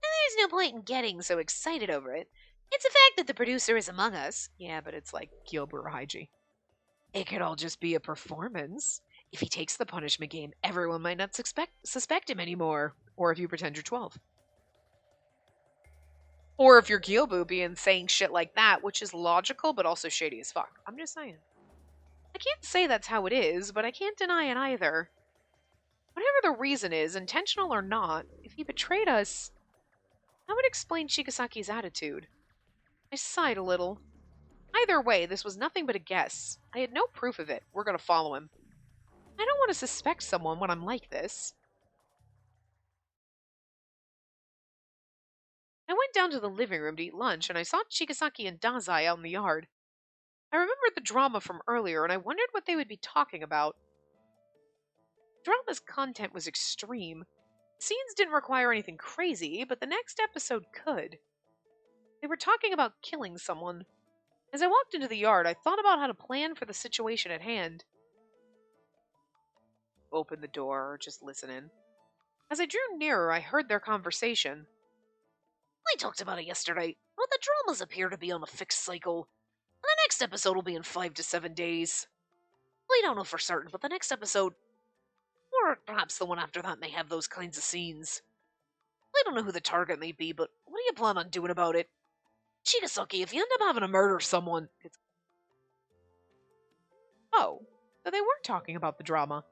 And there's no point in getting so excited over it. It's a fact that the producer is among us. Yeah, but it's like Gilbert or Haiji. It could all just be a performance. If he takes the punishment game, everyone might not suspect him anymore. Or if you pretend you're 12. Or if you're Gilbooby and saying shit like that, which is logical but also shady as fuck. I'm just saying. I can't say that's how it is, but I can't deny it either. Whatever the reason is, intentional or not, if he betrayed us, that would explain Chigasaki's attitude. I sighed a little. Either way, this was nothing but a guess. I had no proof of it. We're gonna follow him. I don't want to suspect someone when I'm like this. I went down to the living room to eat lunch, and I saw Chigasaki and Dazai out in the yard. I remembered the drama from earlier, and I wondered what they would be talking about. Drama's content was extreme. Scenes didn't require anything crazy, but the next episode could. They were talking about killing someone. As I walked into the yard, I thought about how to plan for the situation at hand. Open the door, just listen in. As I drew nearer, I heard their conversation. I talked about it yesterday, but the dramas appear to be on a fixed cycle. And the next episode will be in 5 to 7 days. We don't know for certain, but the next episode, or perhaps the one after that, may have those kinds of scenes. I don't know who the target may be, but what do you plan on doing about it? Chigasaki, if you end up having to murder someone... Oh, so they weren't talking about the drama.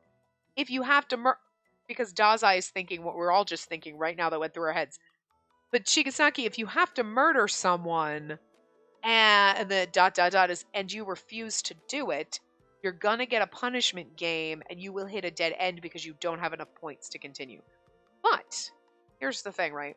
If you have to because Dazai is thinking what we're all just thinking right now that went through our heads. But Chigasaki, if you have to murder someone, and the ... is, and you refuse to do it, you're gonna get a punishment game, and you will hit a dead end because you don't have enough points to continue. But, here's the thing, right?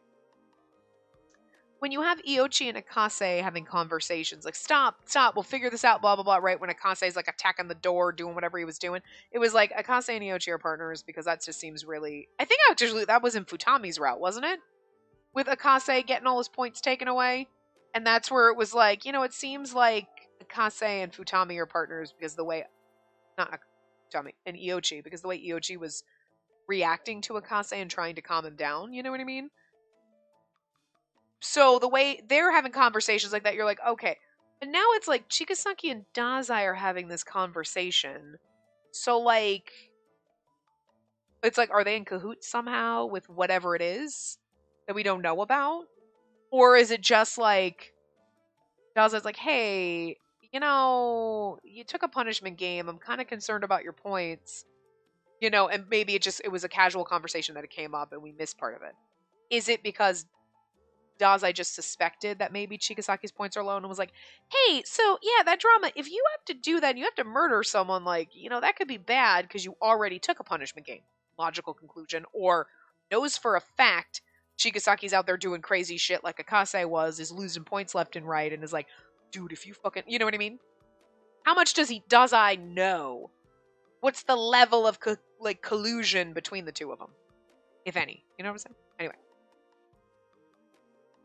When you have Iochi and Akase having conversations, like, stop, we'll figure this out, blah, blah, blah, right? When Akase's, like, attacking the door, doing whatever he was doing, it was like, Akase and Iochi are partners, because that just seems really... I think actually that was in Futami's route, wasn't it? With Akase getting all his points taken away. And that's where it was like, it seems like Akase and Futami are partners because the way... Not Futami, and Iochi, because the way Iochi was reacting to Akase and trying to calm him down, you know what I mean? So the way they're having conversations like that, you're like, okay. And now it's like Chigasaki and Dazai are having this conversation. So like, it's like, are they in cahoots somehow with whatever it is that we don't know about? Or is it just like, Dazai's like, hey, you took a punishment game. I'm kind of concerned about your points. And maybe it was a casual conversation that it came up and we missed part of it. Is it because Dazai just suspected that maybe Chigasaki's points are low and was like, hey, so yeah, that drama, if you have to do that and you have to murder someone, like, that could be bad because you already took a punishment game. Logical conclusion. Or knows for a fact Chigasaki's out there doing crazy shit like Akase was, is losing points left and right, and is like, dude, if you fucking, you know what I mean? How much does Dazai know? What's the level of collusion between the two of them? If any. You know what I'm saying? Anyway.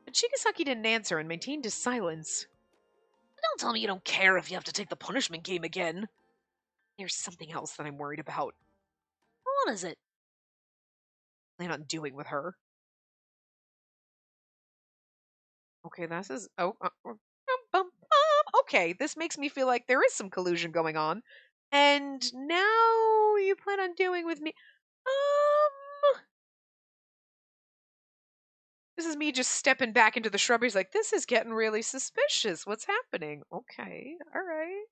But Chigasaki didn't answer and maintained his silence. Don't tell me you don't care if you have to take the punishment game again. There's something else that I'm worried about. What is it? Plan on doing with her. Okay, this is... okay, this makes me feel like there is some collusion going on. And now you plan on doing with me... This is me just stepping back into the shrubberies like, this is getting really suspicious. What's happening? Okay, alright.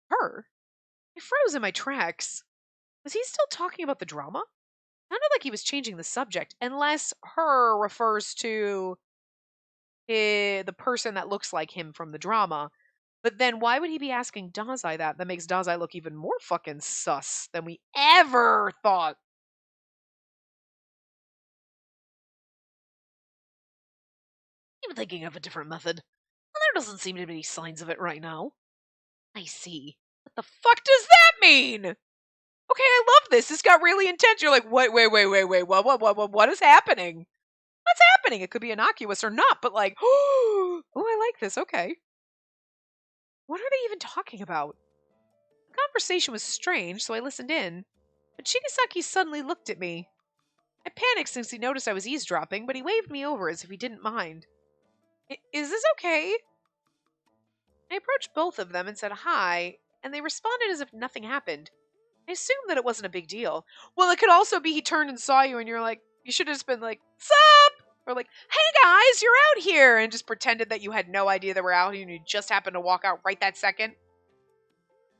Her? I froze in my tracks. Was he still talking about the drama? Sounded like he was changing the subject, unless her refers to the person that looks like him from the drama. But then why would he be asking Dazai that? That makes Dazai look even more fucking sus than we ever thought. I'm thinking of a different method. Well, there doesn't seem to be any signs of it right now. I see. What the fuck does that mean? Okay, I love this. This got really intense. You're like, wait. What is happening? What's happening? It could be innocuous or not, but like, oh, I like this. Okay. What are they even talking about? The conversation was strange, so I listened in. But Chigasaki suddenly looked at me. I panicked since he noticed I was eavesdropping, but he waved me over as if he didn't mind. Is this okay? I approached both of them and said hi, and they responded as if nothing happened. I assumed that it wasn't a big deal. Well, it could also be he turned and saw you and you're like, you should have just been like, sup? Or like, hey guys, you're out here, and just pretended that you had no idea they were out here and you just happened to walk out right that second.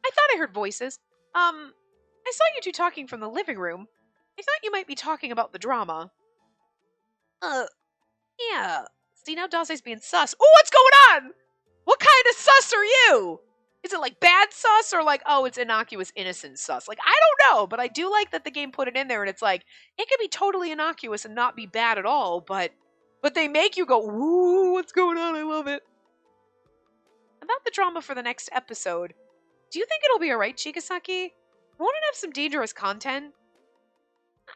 I thought I heard voices. I saw you two talking from the living room. I thought you might be talking about the drama. Yeah. See, now Dazai's being sus. Oh, what's going on? What kind of sus are you? Is it like bad sus or like, oh, it's innocuous, innocent sus? Like, I don't know, but I do like that the game put it in there and it's like, it could be totally innocuous and not be bad at all, but they make you go, ooh, what's going on? I love it. About the drama for the next episode, do you think it'll be alright, Chigasaki? want to have some dangerous content?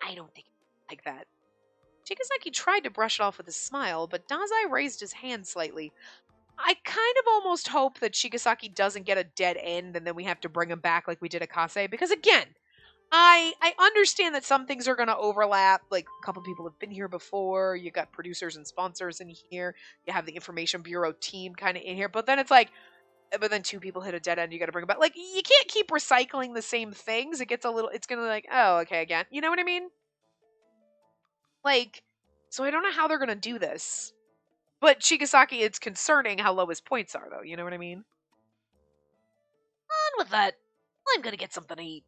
I don't think it's like that. Chigasaki tried to brush it off with a smile, but Dazai raised his hand slightly. I kind of almost hope that Chigasaki doesn't get a dead end and then we have to bring him back like we did Akase, because again, I understand that some things are going to overlap. Like, a couple people have been here before. You got producers and sponsors in here. You have the Information Bureau team kind of in here. But then it's like, but then two people hit a dead end. You got to bring it back. Like, you can't keep recycling the same things. It gets a little, it's going to be like, oh, okay, again. You know what I mean? Like, so I don't know how they're going to do this. But Chigasaki, it's concerning how low his points are, though. You know what I mean? On with that. I'm going to get something to eat.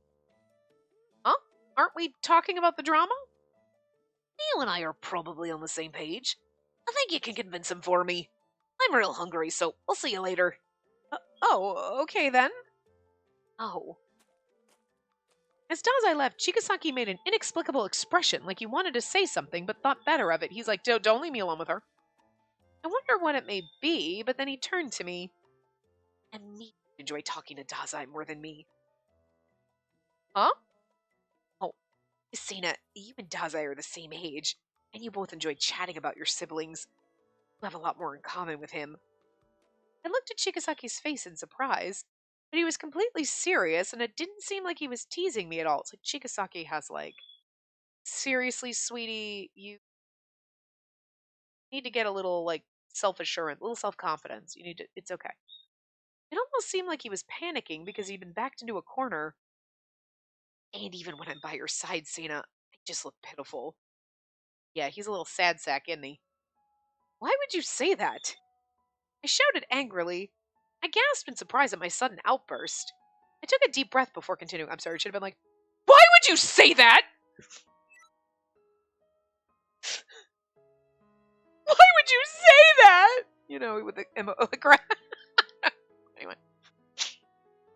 Huh? Aren't we talking about the drama? You and I are probably on the same page. I think you can convince him for me. I'm real hungry, so we'll see you later. Oh, okay then. Oh. As Dazai left, Chigasaki made an inexplicable expression, like he wanted to say something, but thought better of it. He's like, don't leave me alone with her. I wonder what it may be, but then he turned to me. And me enjoy talking to Dazai more than me. Huh? Oh, Sina, you and Dazai are the same age, and you both enjoy chatting about your siblings. You have a lot more in common with him. I looked at Chigasaki's face in surprise, but he was completely serious, and it didn't seem like he was teasing me at all. It's like Chigasaki has like, seriously, sweetie, you need to get a little like self-assurance, a little self-confidence. You need to, it's okay. It almost seemed like he was panicking because he'd been backed into a corner. And even when I'm by your side, Sina, I just look pitiful. Yeah, he's a little sad sack, isn't he? Why would you say that? I shouted angrily. I gasped in surprise at my sudden outburst. I took a deep breath before continuing. I'm sorry, it should have been like, why would you say that? Why would you say that? You know, with the anyway.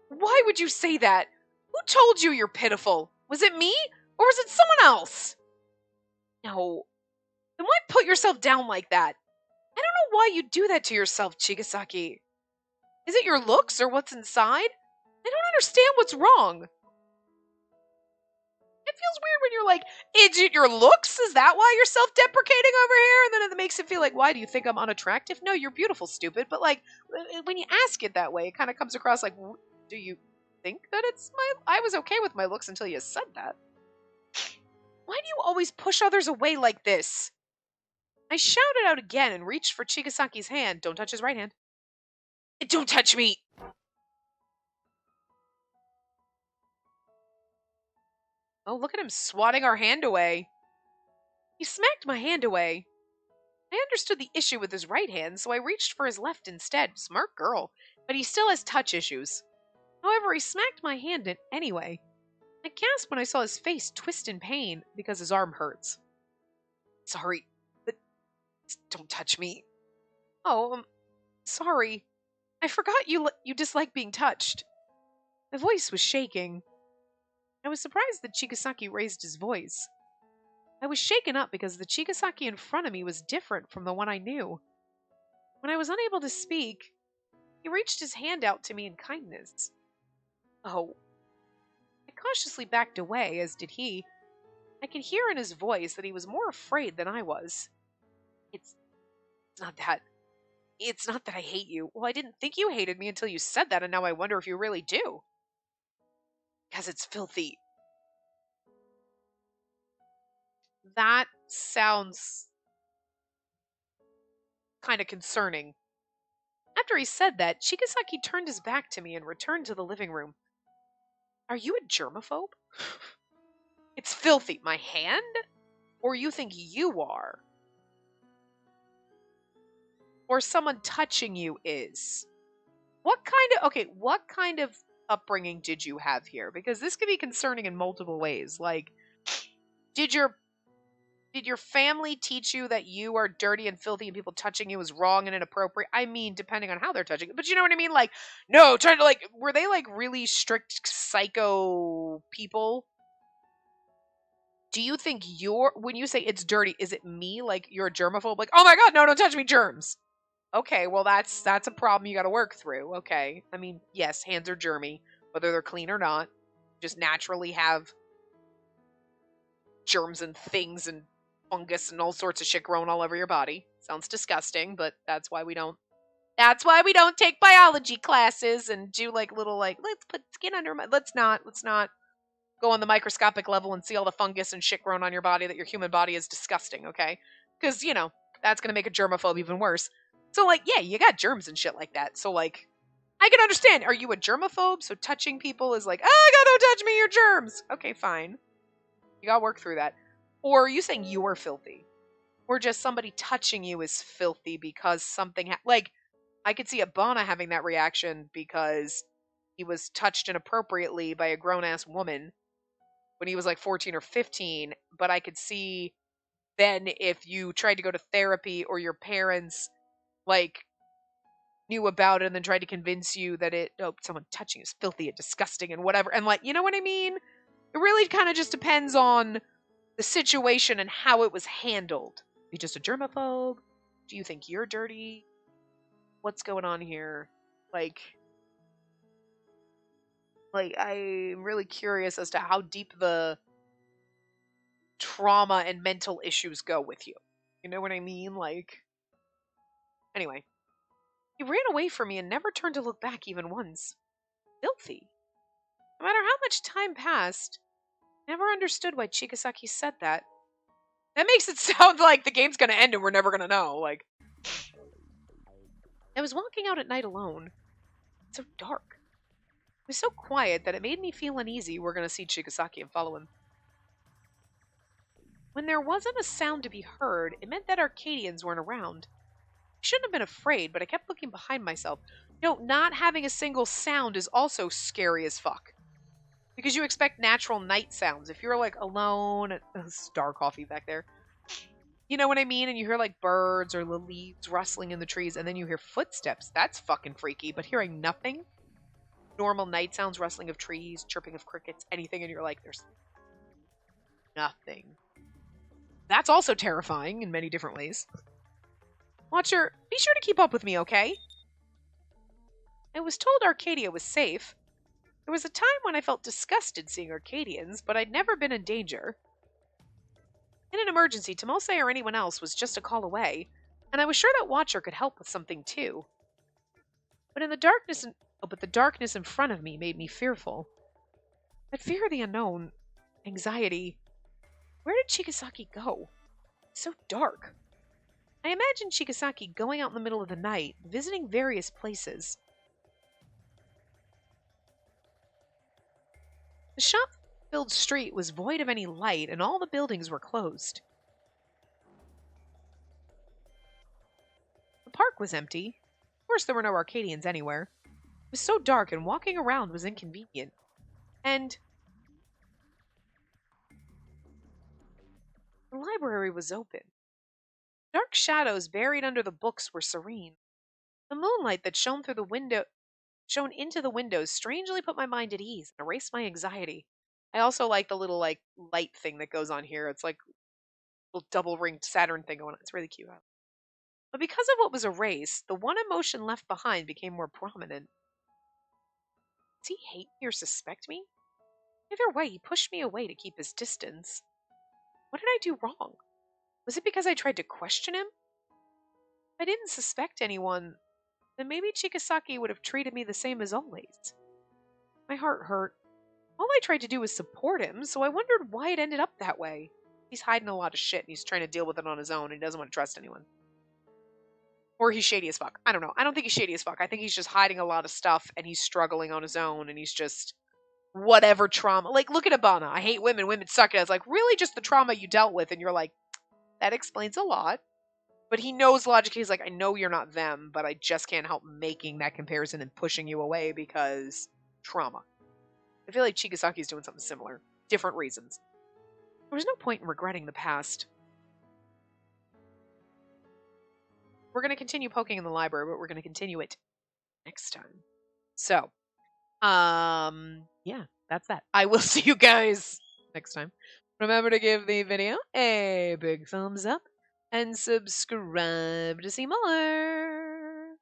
Why would you say that? Who told you you're pitiful? Was it me? Or was it someone else? No. Then why put yourself down like that? I don't know why you do that to yourself, Chigasaki. Is it your looks or what's inside? I don't understand what's wrong. It feels weird when you're like, is it your looks? Is that why you're self-deprecating over here? And then it makes it feel like, why do you think I'm unattractive? No, you're beautiful, stupid. But like, when you ask it that way, it kind of comes across like, do you think that it's I was okay with my looks until you said that. Why do you always push others away like this? I shouted out again and reached for Chigasaki's hand. Don't touch his right hand. Don't touch me! Oh, look at him swatting our hand away. He smacked my hand away. I understood the issue with his right hand, so I reached for his left instead. Smart girl. But he still has touch issues. However, he smacked my hand in anyway. I gasped when I saw his face twist in pain because his arm hurts. Sorry, but don't touch me. Oh, sorry. I forgot you dislike being touched. My voice was shaking. I was surprised that Chigasaki raised his voice. I was shaken up because the Chigasaki in front of me was different from the one I knew. When I was unable to speak, he reached his hand out to me in kindness. Oh. I cautiously backed away, as did he. I could hear in his voice that he was more afraid than I was. It's not that. It's not that I hate you. Well, I didn't think you hated me until you said that, and now I wonder if you really do. Because it's filthy. That sounds kind of concerning. After he said that, Chigasaki turned his back to me and returned to the living room. Are you a germaphobe? It's filthy. My hand? Or you think you are? Or someone touching you is? What kind of upbringing did you have here? Because this could be concerning in multiple ways. Like, did your family teach you that you are dirty and filthy and people touching you is wrong and inappropriate? I mean, depending on how they're touching it. But you know what I mean? Like, no, trying to like, were they like really strict psycho people? Do you think when you say it's dirty, is it me? Like, you're a germaphobe? Like, oh my god, no, don't touch me, germs. Okay, well, that's a problem you gotta work through. Okay. I mean, yes, hands are germy, whether they're clean or not. just naturally have germs and things and fungus and all sorts of shit growing all over your body. Sounds disgusting, but that's why we don't take biology classes and do like little like let's put skin under my let's not go on the microscopic level and see all the fungus and shit growing on your body that your human body is disgusting, okay? Because, you know, that's going to make a germaphobe even worse. So, like, yeah, you got germs and shit like that. So, like, I can understand. Are you a germaphobe? So touching people is like, oh, God, don't touch me, you're germs. Okay, fine. You got to work through that. Or are you saying you are filthy? Or just somebody touching you is filthy because something, like, I could see Abana having that reaction because he was touched inappropriately by a grown-ass woman when he was like 14 or 15, but I could see then if you tried to go to therapy or your parents like knew about it and then tried to convince you that someone touching you is filthy and disgusting and whatever, and like, you know what I mean? It really kind of just depends on the situation and how it was handled. Are you just a germaphobe? Do you think you're dirty? What's going on here? Like I'm really curious as to how deep the trauma and mental issues go with you. You know what I mean? Like, anyway. He ran away from me and never turned to look back even once. Filthy. No matter how much time passed, I never understood why Chigasaki said that. That makes it sound like the game's gonna end and we're never gonna know. Like, I was walking out at night alone. It's so dark. It was so quiet that it made me feel uneasy we're gonna see Chigasaki and follow him. When there wasn't a sound to be heard, it meant that Arcadians weren't around. I shouldn't have been afraid, but I kept looking behind myself. You know, not having a single sound is also scary as fuck. Because you expect natural night sounds. If you're, like, alone, star coffee back there. You know what I mean? And you hear, like, birds or the leaves rustling in the trees, and then you hear footsteps. That's fucking freaky. But hearing nothing, normal night sounds, rustling of trees, chirping of crickets, anything, and you're like, there's nothing. That's also terrifying in many different ways. Watcher, be sure to keep up with me, okay? I was told Arcadia was safe. There was a time when I felt disgusted seeing Arcadians, but I'd never been in danger. In an emergency, Tomose or anyone else was just a call away, and I was sure that Watcher could help with something too. But the darkness in front of me made me fearful. That fear of the unknown, anxiety. Where did Chigasaki go? It's so dark. I imagined Chigasaki going out in the middle of the night, visiting various places. The shop-filled street was void of any light, and all the buildings were closed. The park was empty. Of course, there were no Arcadians anywhere. It was so dark, and walking around was inconvenient. And the library was open. Dark shadows buried under the books were serene. The moonlight that shone into the windows strangely put my mind at ease and erased my anxiety. I also like the little light thing that goes on here. It's like a little double-ringed Saturn thing going on. It's really cute. But because of what was erased, the one emotion left behind became more prominent. Does he hate me or suspect me? Either way, he pushed me away to keep his distance. What did I do wrong? Was it because I tried to question him? If I didn't suspect anyone, then maybe Chigasaki would have treated me the same as always. My heart hurt. All I tried to do was support him, so I wondered why it ended up that way. He's hiding a lot of shit and he's trying to deal with it on his own and he doesn't want to trust anyone. Or he's shady as fuck. I don't know. I don't think he's shady as fuck. I think he's just hiding a lot of stuff and he's struggling on his own and he's just whatever trauma. Like, look at Abana. I hate women. Women suck. It's like, really just the trauma you dealt with. And you're like, that explains a lot. But he knows logically. He's like, I know you're not them, but I just can't help making that comparison and pushing you away because trauma. I feel like Chigasaki's doing something similar. Different reasons. There was no point in regretting the past. We're going to continue poking in the library, but we're going to continue it next time. So, yeah, that's that. I will see you guys next time. Remember to give the video a big thumbs up and subscribe to see more.